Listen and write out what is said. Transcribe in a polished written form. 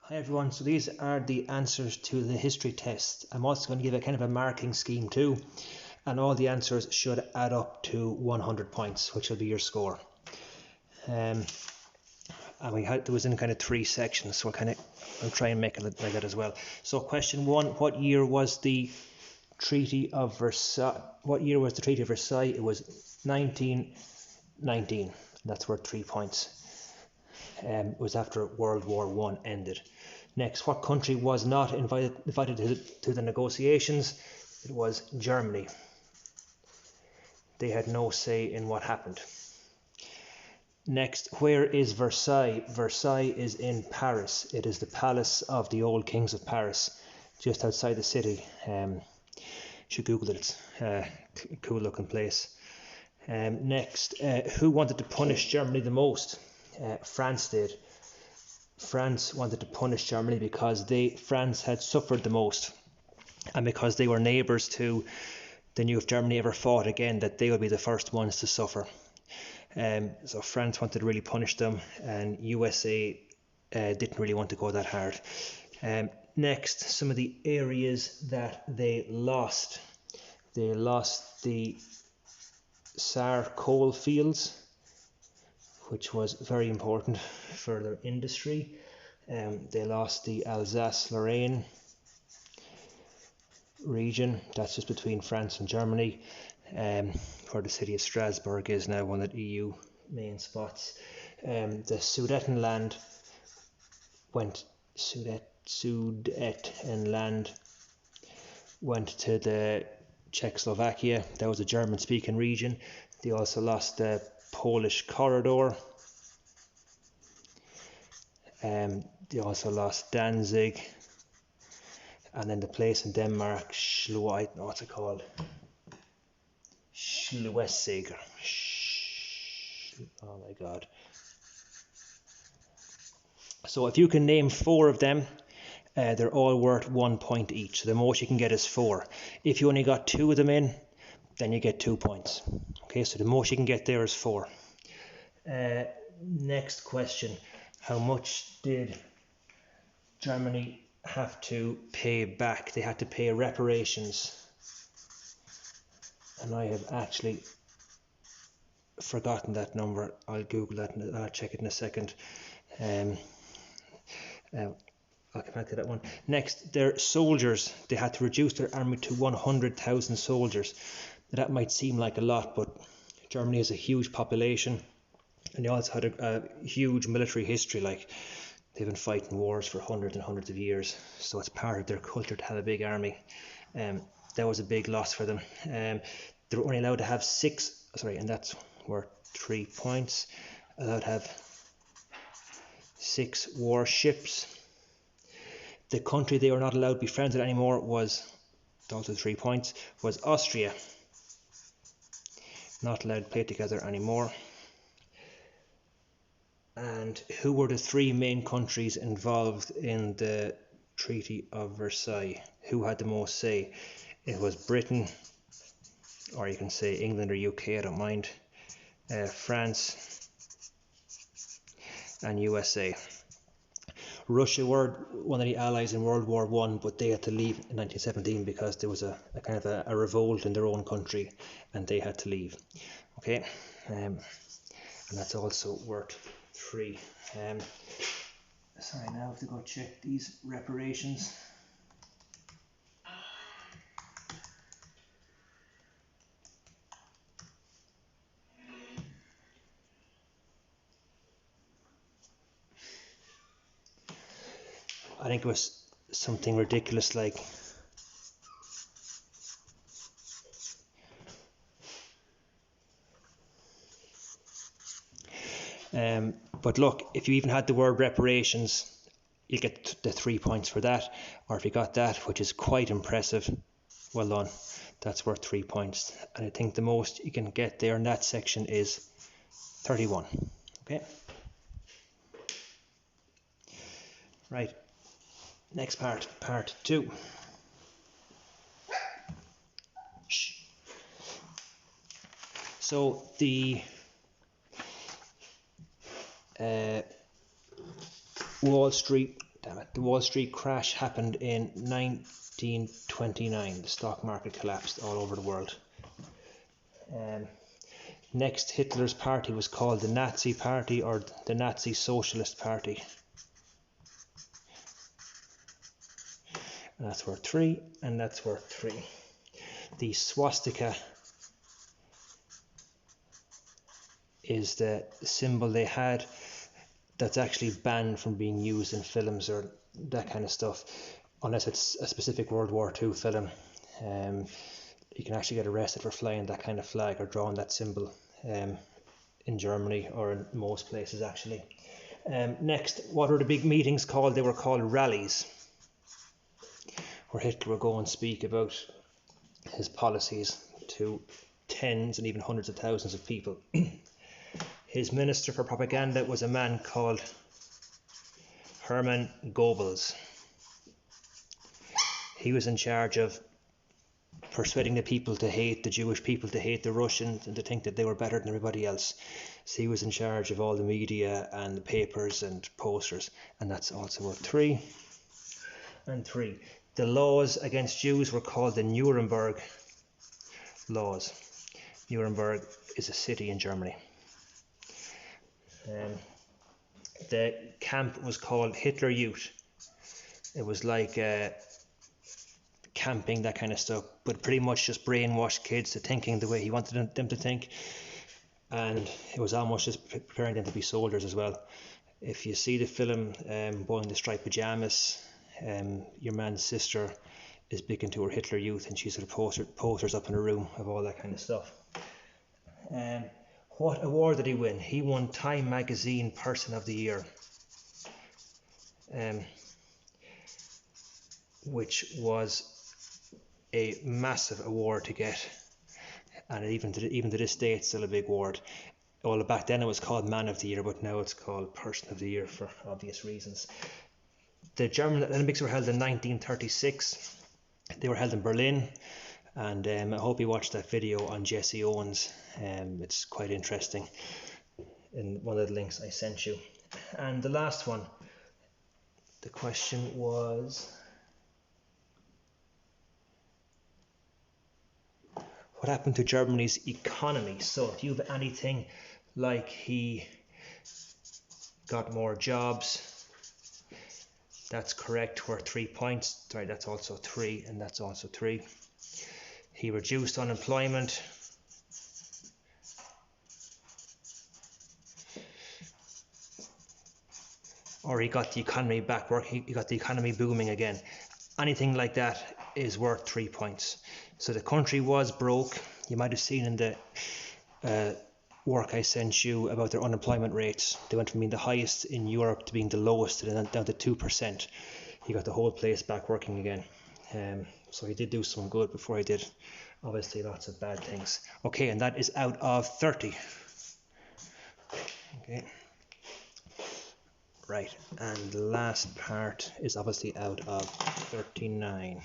Hi everyone, so these are the answers to the history test. I'm also going to give a kind of a marking scheme too, and all the answers should add up to 100 points, which will be your score. And there was in kind of 3 sections, so I'll try and make it like that as well. So question 1, what year was the Treaty of Versailles? What year was the Treaty of Versailles? It was 1919. That's worth 3 points. It was after World War I ended. Next, what country was not invited to the negotiations? It was Germany. They had no say in what happened. Next, where is Versailles? Versailles is in Paris. It is the palace of the old kings of Paris, just outside the city. You should Google it. It's a cool looking place. Next, who wanted to punish Germany the most? France did. France wanted to punish Germany because France had suffered the most, and because they were neighbours to, they knew if Germany ever fought again that they would be the first ones to suffer. So France wanted to really punish them, and USA didn't really want to go that hard. Next, some of the areas that they lost. They lost the Saar coal fields, which was very important for their industry. They lost the Alsace-Lorraine region. That's just between France and Germany, where the city of Strasbourg is now one of the EU main spots. The Sudetenland went to the Czechoslovakia. That was a German-speaking region. They also lost the Polish corridor. They also lost Danzig, and then the place in Denmark, Schleswig. Oh my God. So if you can name 4 of them, they're all worth 1 point each. So the most you can get is 4. If you only got 2 of them in, then you get 2 points. Okay, so the most you can get there is 4. Next question. How much did Germany have to pay back? They had to pay reparations. And I have actually forgotten that number. I'll Google that and I'll check it in a second. I'll come back to that one. Next, their soldiers. They had to reduce their army to 100,000 soldiers. That might seem like a lot, but Germany has a huge population, and they also had a huge military history. Like, they've been fighting wars for hundreds and hundreds of years, so it's part of their culture to have a big army. That was a big loss for them. They were only allowed to have 6, and that's worth 3 points. Allowed to have 6 warships. The country they were not allowed to be friends with anymore was, also 3 points, was Austria. Not allowed to play together anymore. And who were the 3 main countries involved in the Treaty of Versailles? Who had the most say? It was Britain, or you can say England or UK, I don't mind, France and USA. Russia were one of the allies in World War I, but they had to leave in 1917 because there was a kind of a revolt in their own country, and they had to leave. Okay, and that's also worth 3. Sorry, now I have to go check these reparations. I think it was something ridiculous like but look, if you even had the word reparations, you get the 3 points for that, or if you got that, which is quite impressive, well done, that's worth 3 points. And I think the most you can get there in that section is 31. Okay, right, next part 2. So the Wall Street damn it, the Wall Street crash happened in 1929. The stock market collapsed all over the world. Next, Hitler's party was called the Nazi Party or the Nazi Socialist Party. And that's worth 3, and that's worth 3. The swastika is the symbol they had that's actually banned from being used in films or that kind of stuff, unless it's a specific World War II film. You can actually get arrested for flying that kind of flag or drawing that symbol in Germany or in most places actually. Next, what were the big meetings called? They were called rallies, where Hitler would go and speak about his policies to tens and even hundreds of thousands of people. His minister for propaganda was a man called Hermann Goebbels. He was in charge of persuading the people to hate the Jewish people, to hate the Russians, and to think that they were better than everybody else. So he was in charge of all the media and the papers and posters, and that's also worth 3. And 3. The laws against Jews were called the Nuremberg laws. Nuremberg is a city in Germany. The camp was called Hitler Youth. It was like camping, that kind of stuff, but pretty much just brainwashed kids to thinking the way he wanted them to think, and it was almost just preparing them to be soldiers as well. If you see the film Boy in the Striped Pajamas, your man's sister is big into her Hitler Youth, and she's got posters up in her room of all that kind of stuff. What award did he win? He won Time Magazine Person of the Year, which was a massive award to get, and even to this day it's still a big award. Well, back then it was called Man of the Year, but now it's called Person of the Year for obvious reasons. The German Olympics were held in 1936. They were held in Berlin, and I hope you watched that video on Jesse Owens. It's quite interesting in one of the links I sent you. And the last one, the question was, what happened to Germany's economy? So if you have anything like he got more jobs, that's correct, worth 3 points. Sorry, that's also 3, and that's also 3. He reduced unemployment. Or he got the economy back working, he got the economy booming again. Anything like that is worth 3 points. So the country was broke. You might have seen in the work I sent you about their unemployment rates. They went from being the highest in Europe to being the lowest, and down to 2%. He got the whole place back working again. So he did do some good before he did obviously lots of bad things. Okay, and that is out of 30. Okay. Right, and the last part is obviously out of 39.